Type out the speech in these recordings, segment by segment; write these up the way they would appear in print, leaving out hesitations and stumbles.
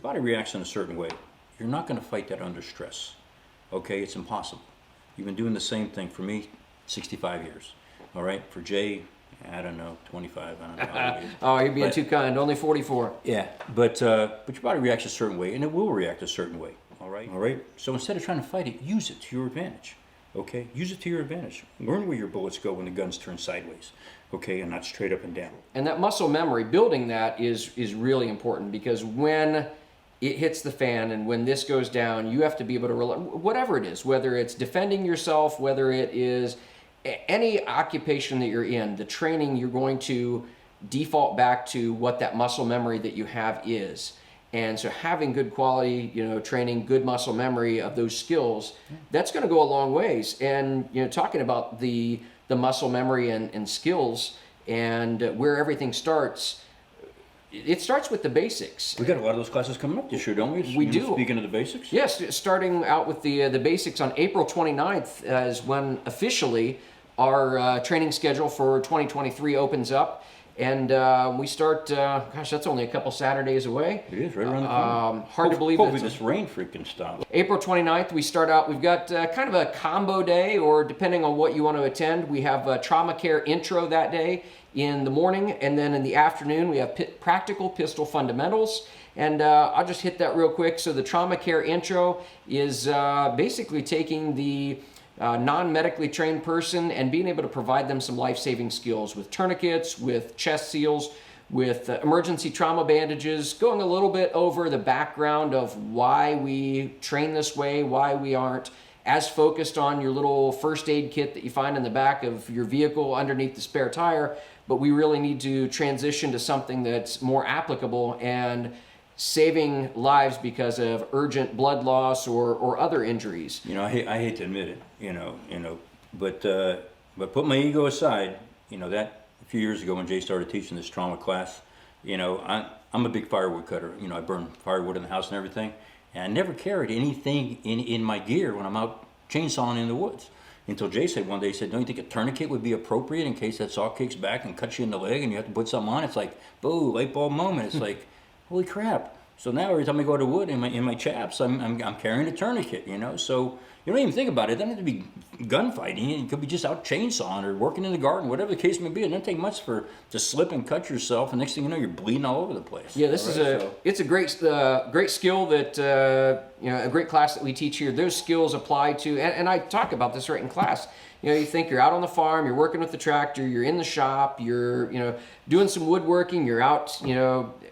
body reacts in a certain way, you're not going to fight that under stress. Okay, it's impossible. You've been doing the same thing for me 65 years. All right, for Jay, I don't know, 25, I don't know how it is. Oh, you're being too kind, only 44. Yeah, but your body reacts a certain way, and it will react a certain way. All right. So instead of trying to fight it, use it to your advantage. Okay, use it to your advantage. Learn where your bullets go when the guns turn sideways. Okay, and not straight up and down. And that muscle memory, building that is really important, because when it hits the fan and when this goes down, you have to be able to whatever it is, whether it's defending yourself, whether it is any occupation that you're in, the training, you're going to default back to what that muscle memory that you have is. And so having good quality, training, good muscle memory of those skills, that's going to go a long ways. And, talking about the muscle memory and skills and where everything starts, it starts with the basics. We got a lot of those classes coming up this year, don't we? We do. Speaking of the basics? Yes, starting out with the basics on April 29th is when officially our training schedule for 2023 opens up. And we start, that's only a couple Saturdays away. It is, right around the corner. Hard to believe. Hopefully this rain freaking stops. April 29th, we start out, we've got kind of a combo day, or depending on what you want to attend, we have a trauma care intro that day in the morning, and then in the afternoon we have practical pistol fundamentals. And I'll just hit that real quick. So the trauma care intro is basically taking the non-medically trained person and being able to provide them some life-saving skills with tourniquets, with chest seals, with emergency trauma bandages, going a little bit over the background of why we train this way, why we aren't as focused on your little first aid kit that you find in the back of your vehicle underneath the spare tire, but we really need to transition to something that's more applicable and saving lives because of urgent blood loss or other injuries. I hate to admit it, but put my ego aside, that a few years ago when Jay started teaching this trauma class, I'm a big firewood cutter. I burn firewood in the house and everything, and I never carried anything in my gear when I'm out chainsawing in the woods. Until Jay said one day, he said, don't you think a tourniquet would be appropriate in case that saw kicks back and cuts you in the leg and you have to put something on? It's like, boo, light bulb moment. It's like, holy crap. So now every time I go to wood in my chaps, I'm carrying a tourniquet, So you don't even think about it. It doesn't have to be gunfighting. It could be just out chainsawing or working in the garden, whatever the case may be. It doesn't take much to slip and cut yourself, and next thing you know, you're bleeding all over the place. Yeah, it's a great skill that a great class that we teach here. Those skills apply to, and I talk about this right in class. You think you're out on the farm, you're working with the tractor, you're in the shop, you're doing some woodworking, you're out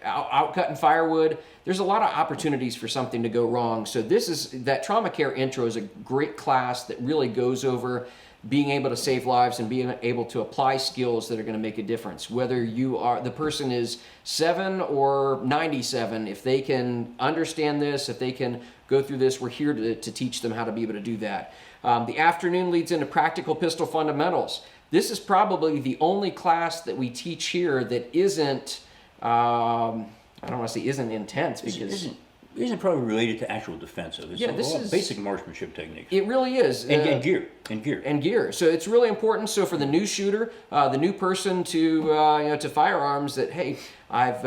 out cutting firewood. There's a lot of opportunities for something to go wrong. So that trauma care intro is a great class that really goes over being able to save lives and being able to apply skills that are going to make a difference. Whether the person is 7 or 97, if they can understand this, if they can go through this, we're here to teach them how to be able to do that. The afternoon leads into practical pistol fundamentals. This is probably the only class that we teach here that isn't, I don't want to say isn't intense, because isn't probably related to actual defense. This is basic marksmanship techniques. It really is. And gear. So it's really important. So for the new shooter, the new person to firearms, that hey, I've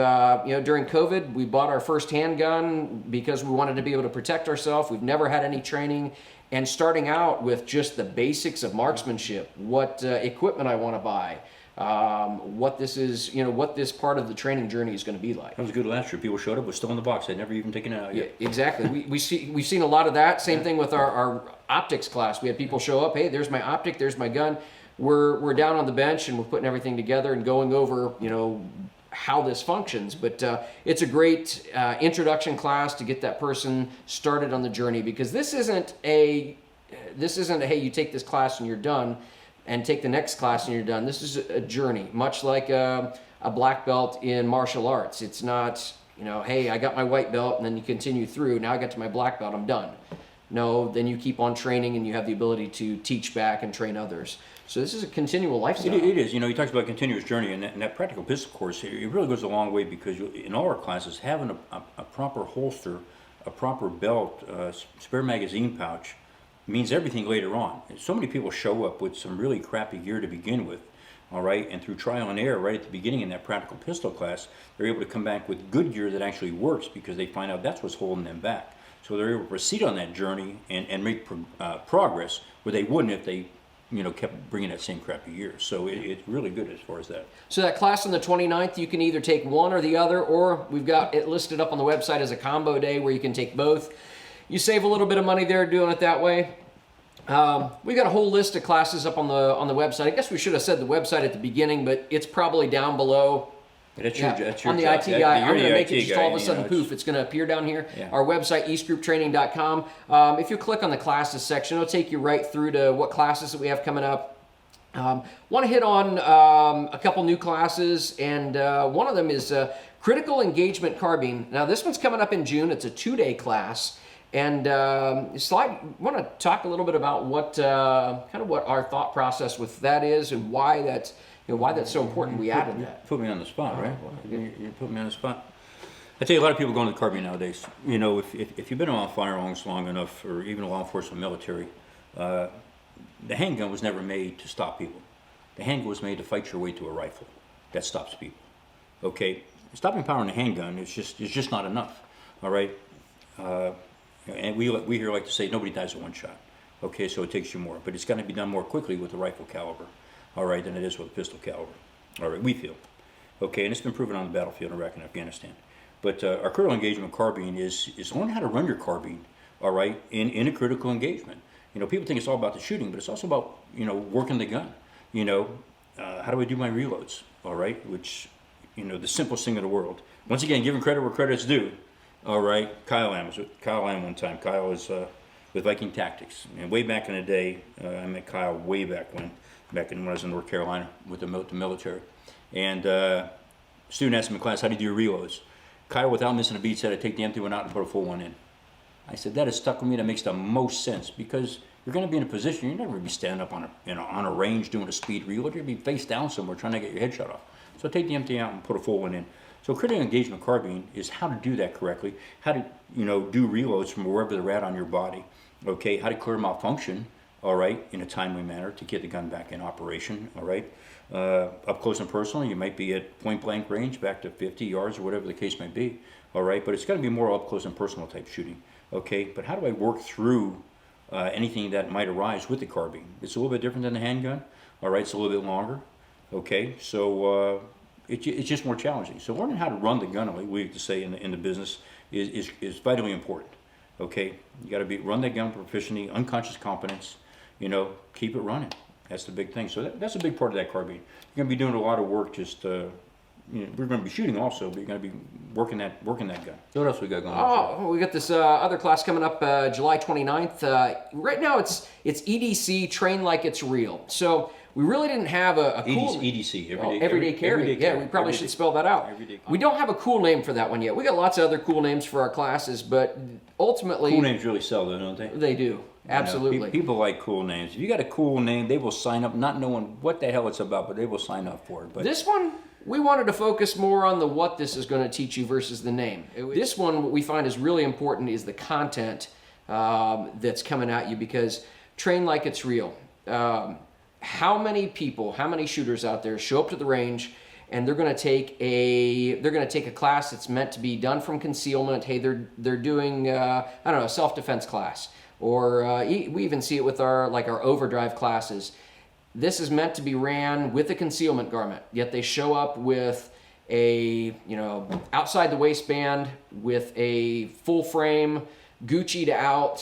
during COVID we bought our first handgun because we wanted to be able to protect ourselves. We've never had any training, and starting out with just the basics of marksmanship, what equipment I want to buy. What this is, what this part of the training journey is going to be like. That was good last year. People showed up, was still in the box. They'd never even taken it out yet. Yeah, exactly. We've seen a lot of that. Same thing with our optics class. We had people show up. Hey, there's my optic. There's my gun. We're down on the bench and we're putting everything together and going over, how this functions. But it's a great introduction class to get that person started on the journey, because this isn't a hey, you take this class and you're done, and take the next class and you're done. This is a journey, much like a black belt in martial arts. It's not, hey, I got my white belt and then you continue through. Now I got to my black belt, I'm done. No, then you keep on training and you have the ability to teach back and train others. So this is a continual lifestyle. It is. He talks about continuous journey, and that practical pistol course, it really goes a long way, because in all our classes, having a proper holster, a proper belt, spare magazine pouch, means everything later on. So many people show up with some really crappy gear to begin with, all right? And through trial and error, right at the beginning in that practical pistol class, they're able to come back with good gear that actually works because they find out that's what's holding them back. So they're able to proceed on that journey and make progress where they wouldn't if they, you know, kept bringing that same crappy gear. So it's really good as far as that. So that class on the 29th, you can either take one or the other, or we've got it listed up on the website as a combo day where you can take both. You save a little bit of money there doing it that way. We got a whole list of classes up on the website. I guess we should have said the website at the beginning, but it's probably down below. That's your On the job. IT guy, I'm going to make IT it just guy, all of a you sudden know, poof. It's going to appear down here. Yeah. Our website, eastgrouptraining.com. If you click on the classes section, it'll take you right through to what classes that we have coming up. Want to hit on a couple new classes, and one of them is Critical Engagement Carbine. Now, this one's coming up in June. It's a 2-day class. And want to talk a little bit about what kind of what our thought process with that is, and why that's so important. We added that. Put me on the spot, right? You put me on the spot. I tell you, a lot of people go into the carbine nowadays. You know, if you've been around firearms long enough, or even law enforcement, military, the handgun was never made to stop people. The handgun was made to fight your way to a rifle that stops people. Okay, stopping power in the handgun is just not enough. All right. And we here like to say nobody dies with one shot. Okay, so it takes you more, but it's got to be done more quickly with the rifle caliber, all right, than it is with a pistol caliber. All right, we feel. Okay, and it's been proven on the battlefield in Iraq and Afghanistan. But our critical engagement carbine is learn how to run your carbine, all right, in a critical engagement. You know, people think it's all about the shooting, but it's also about, you know, working the gun. You know, how do I do my reloads, all right, which, you know, the simplest thing in the world. Once again, giving credit where credit's due. All right, Kyle Lamb was with Kyle Lamb one time. Kyle was with Viking Tactics, and way back in the day, I met Kyle way back when I was in North Carolina with the military. And student asked him in class, "How do you do your reloads?" Kyle, without missing a beat, said, "I take the empty one out and put a full one in." I said, "That has stuck with me. That makes the most sense because you're going to be in a position you're never going to be standing up on a range doing a speed reload. You're going to be face down somewhere trying to get your head shot off. So take the empty out and put a full one in." So critical engagement carbine is how to do that correctly, how to, you know, do reloads from wherever they're at on your body, okay, how to clear malfunction, all right, in a timely manner to get the gun back in operation, all right. Up close and personal, you might be at point blank range, back to 50 yards or whatever the case may be, all right, but it's got to be more up close and personal type shooting, okay. But how do I work through anything that might arise with the carbine? It's a little bit different than the handgun, all right, it's a little bit longer, okay, so it's just more challenging. So learning how to run the gun, like we have to say in the business, is vitally important. Okay, you got to run that gun proficiently, unconscious competence. You know, keep it running. That's the big thing. So that's a big part of that carbine. You're going to be doing a lot of work. Just you know, we're going to be shooting also, but you're going to be working that gun. So what else we got going on? Oh, we got this other class coming up July 29th. Right now it's EDC, Train Like It's Real. So we really didn't have a cool... EDC, everyday carry. Yeah, we probably should spell that out. We don't have a cool name for that one yet. We got lots of other cool names for our classes, but ultimately... Cool names really sell though, don't they? They do, absolutely. You know, people like cool names. If you got a cool name, they will sign up, not knowing what the hell it's about, but they will sign up for it. But this one, we wanted to focus more on the what this is going to teach you versus the name. This one, what we find is really important is the content that's coming at you, because Train Like It's Real. How many people, how many shooters out there show up to the range and they're going to take a class that's meant to be done from concealment? Hey, they're doing I don't know, a self-defense class, or we even see it with our overdrive classes. This is meant to be ran with a concealment garment, yet they show up with a, you know, outside the waistband with a full frame Gucci'd out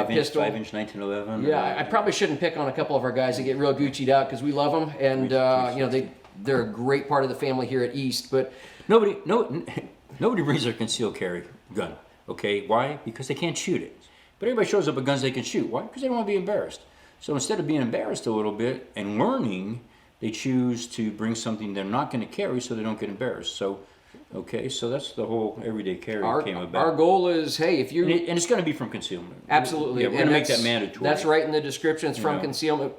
pistol. 5-inch 1911. Yeah, I probably shouldn't pick on a couple of our guys that get real Gucci'd out because we love them, and you know, they're a great part of the family here at East. But nobody brings their concealed carry gun. Okay, why? Because they can't shoot it. But everybody shows up with guns they can shoot. Why? Because they don't want to be embarrassed. So instead of being embarrassed a little bit and learning, they choose to bring something they're not going to carry so they don't get embarrassed. So. Okay, so that's the whole everyday carry came about. Our goal is, hey, if you... And it's going to be from concealment. Absolutely. Yeah, we're going to make that mandatory. That's right in the description. It's from concealment.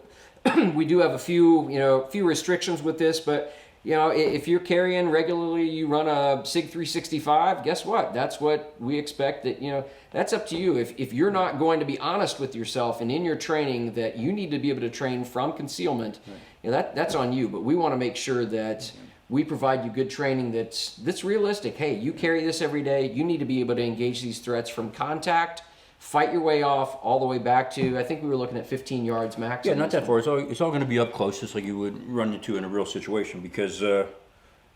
We do have a few restrictions with this, but you know, if you're carrying regularly, you run a SIG 365, guess what? That's what we expect. That, you know, that's up to you. If you're not going to be honest with yourself and in your training that you need to be able to train from concealment, you know, that's on you. But we want to make sure that we provide you good training that's realistic. Hey, you carry this every day. You need to be able to engage these threats from contact, fight your way off all the way back to, I think we were looking at 15 yards max. Yeah, not that far. It's all going to be up close, just like you would run into in a real situation, because you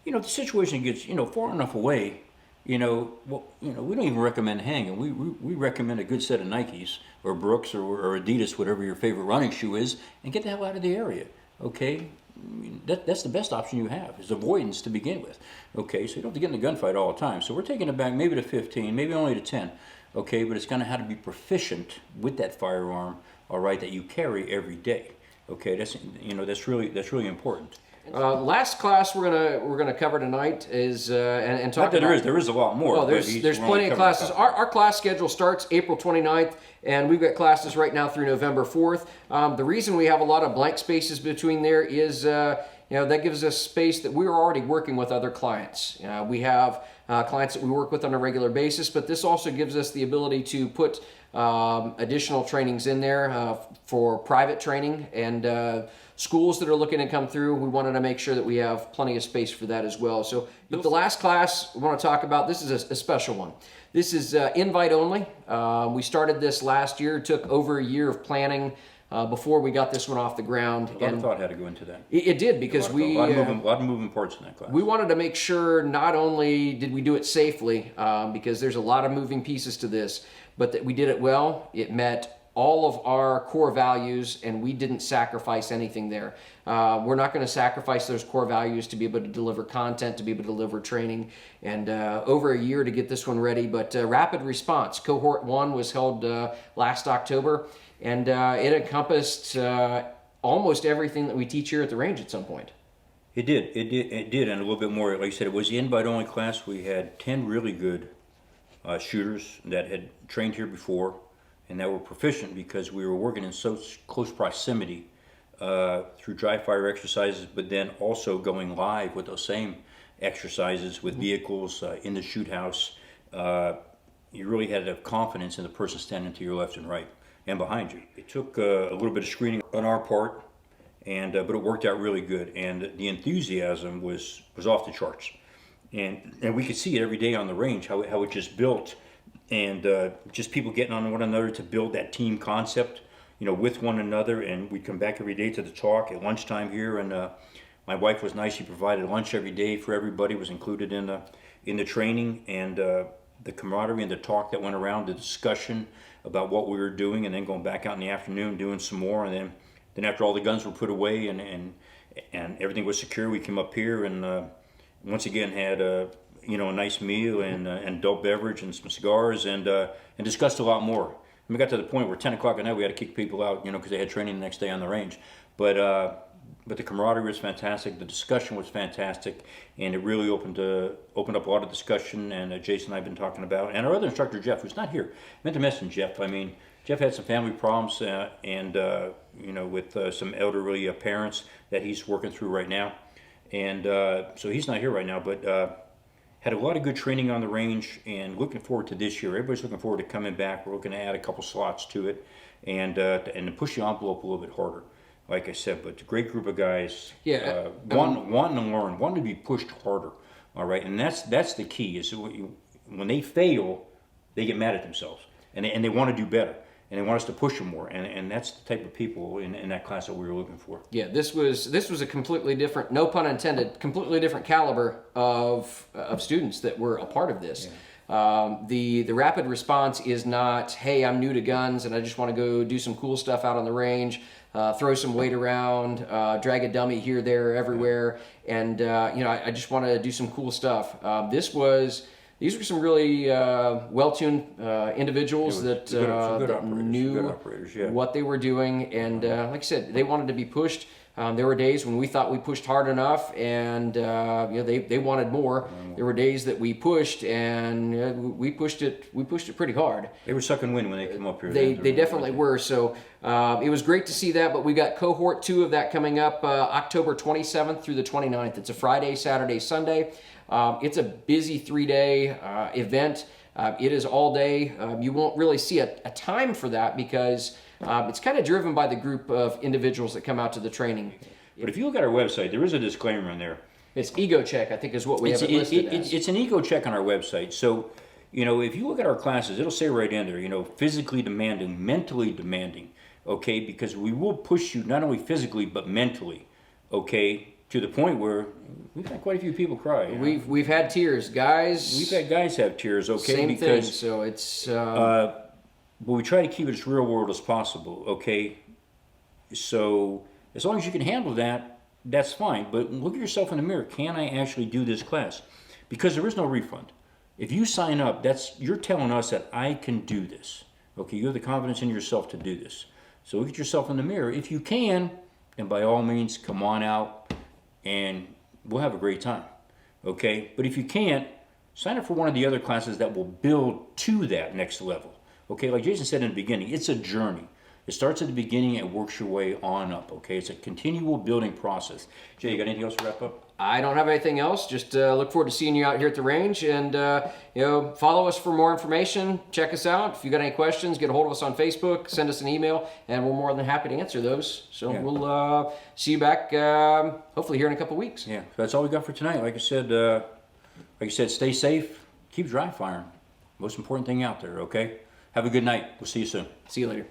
know, the situation gets, you know, far enough away. You know, well, you know, we don't even recommend hanging. We recommend a good set of Nikes or Brooks or Adidas, whatever your favorite running shoe is, and get the hell out of the area. Okay, I mean, that's the best option you have, is avoidance to begin with. Okay, so you don't have to get in a gunfight all the time. So we're taking it back maybe to 15, maybe only to 10. Okay, but it's going to have to be proficient with that firearm, all right, that you carry every day. Okay, that's, you know, that's really important. Last class we're gonna cover tonight is and talk Not that about. there is a lot more. Well, but there's plenty of classes. Our class schedule starts April 29th, and we've got classes right now through November 4th. The reason we have a lot of blank spaces between there is you know, that gives us space that we're already working with other clients. We have clients that we work with on a regular basis, but this also gives us the ability to put additional trainings in there for private training and schools that are looking to come through. We wanted to make sure that we have plenty of space for that as well. So, but the last class we want to talk about, this is a special one. This is invite only. We started this last year. It took over a year of planning before we got this one off the ground. A lot of thought had to go into that. It did, because a lot of moving parts in that class. we wanted to make sure not only did we do it safely, because there's a lot of moving pieces to this, but that we did it well. It met all of our core values, and we didn't sacrifice anything there. We're not going to sacrifice those core values to be able to deliver content, to be able to deliver training, and over a year to get this one ready. But Rapid Response, Cohort 1 was held last October, and it encompassed almost everything that we teach here at the range at some point. It did, and a little bit more. Like I said, it was the invite-only class. We had 10 really good shooters that had trained here before, and that were proficient because we were working in so close proximity through dry fire exercises, but then also going live with those same exercises with vehicles in the shoot house. You really had to have confidence in the person standing to your left and right and behind you. It took a little bit of screening on our part, and but it worked out really good, and the enthusiasm was off the charts. And we could see it every day on the range, how it just built, and just people getting on one another to build that team concept, you know, with one another. And we'd come back every day to the talk at lunchtime here, and my wife was nice. She provided lunch every day for everybody, was included in the training, and the camaraderie and the talk that went around, the discussion about what we were doing, and then going back out in the afternoon doing some more. And then after all the guns were put away and everything was secure, we came up here and once again had a nice meal and adult beverage and some cigars, and discussed a lot more. And we got to the point where 10 o'clock at night we had to kick people out, you know, because they had training the next day on the range. But the camaraderie was fantastic, the discussion was fantastic, and it really opened up a lot of discussion. And Jason and I have been talking about, and our other instructor Jeff, who's not here. I meant to mention Jeff. I mean, Jeff had some family problems, and you know, with some elderly parents that he's working through right now, and so he's not here right now, but had a lot of good training on the range, and looking forward to this year. Everybody's looking forward to coming back. We're looking to add a couple slots to it, and to push the envelope a little bit harder, like I said. But a great group of guys, wanting to learn, wanting to be pushed harder. All right, and that's the key. Is when they fail, they get mad at themselves, and they want to do better, and they want us to push them more, and that's the type of people in that class that we were looking for. Yeah, this was a completely different, no pun intended, completely different caliber of students that were a part of this. Yeah. The rapid response is not, hey, I'm new to guns and I just want to go do some cool stuff out on the range, throw some weight around, drag a dummy here, there, everywhere, and I just want to do some cool stuff. These were some really well-tuned individuals that good knew operators, yeah. what they were doing, and like I said, they wanted to be pushed. There were days when we thought we pushed hard enough, and they wanted more. There were days that we pushed, and we pushed it pretty hard. They were sucking wind when they came up here. They definitely were. So it was great to see that. But we got cohort 2 of that coming up October 27th through the 29th. It's a Friday, Saturday, Sunday. It's a busy 3-day event. It is all day. You won't really see a time for that because it's kind of driven by the group of individuals that come out to the training. But if you look at our website, there is a disclaimer in there. It's ego check, I think, is what we have it listed as. It's an ego check on our website. So, if you look at our classes, it'll say right in there, physically demanding, mentally demanding, okay? Because we will push you not only physically, but mentally, okay? To the point where we've had quite a few people cry. We've had tears, guys. We've had guys have tears, okay? Same because, thing, so it's... but we try to keep it as real world as possible, okay? So as long as you can handle that, that's fine. But look at yourself in the mirror. Can I actually do this class? Because there is no refund. If you sign up, you're telling us that I can do this. Okay, you have the confidence in yourself to do this. So look at yourself in the mirror. If you can, then by all means, come on out and we'll have a great time. Okay? But if you can't, sign up for one of the other classes that will build to that next level. Okay, like Jason said in the beginning, it's a journey. It starts at the beginning and works your way on up, okay? It's a continual building process. Jay, you got anything else to wrap up? I don't have anything else. Just look forward to seeing you out here at the range, and follow us for more information. Check us out. If you got any questions, get a hold of us on Facebook, send us an email, and we're more than happy to answer those. So Yeah. We'll see you back hopefully here in a couple weeks. Yeah, that's all we got for tonight. Like I said, stay safe, keep dry firing. Most important thing out there, okay? Have a good night. We'll see you soon. See you later.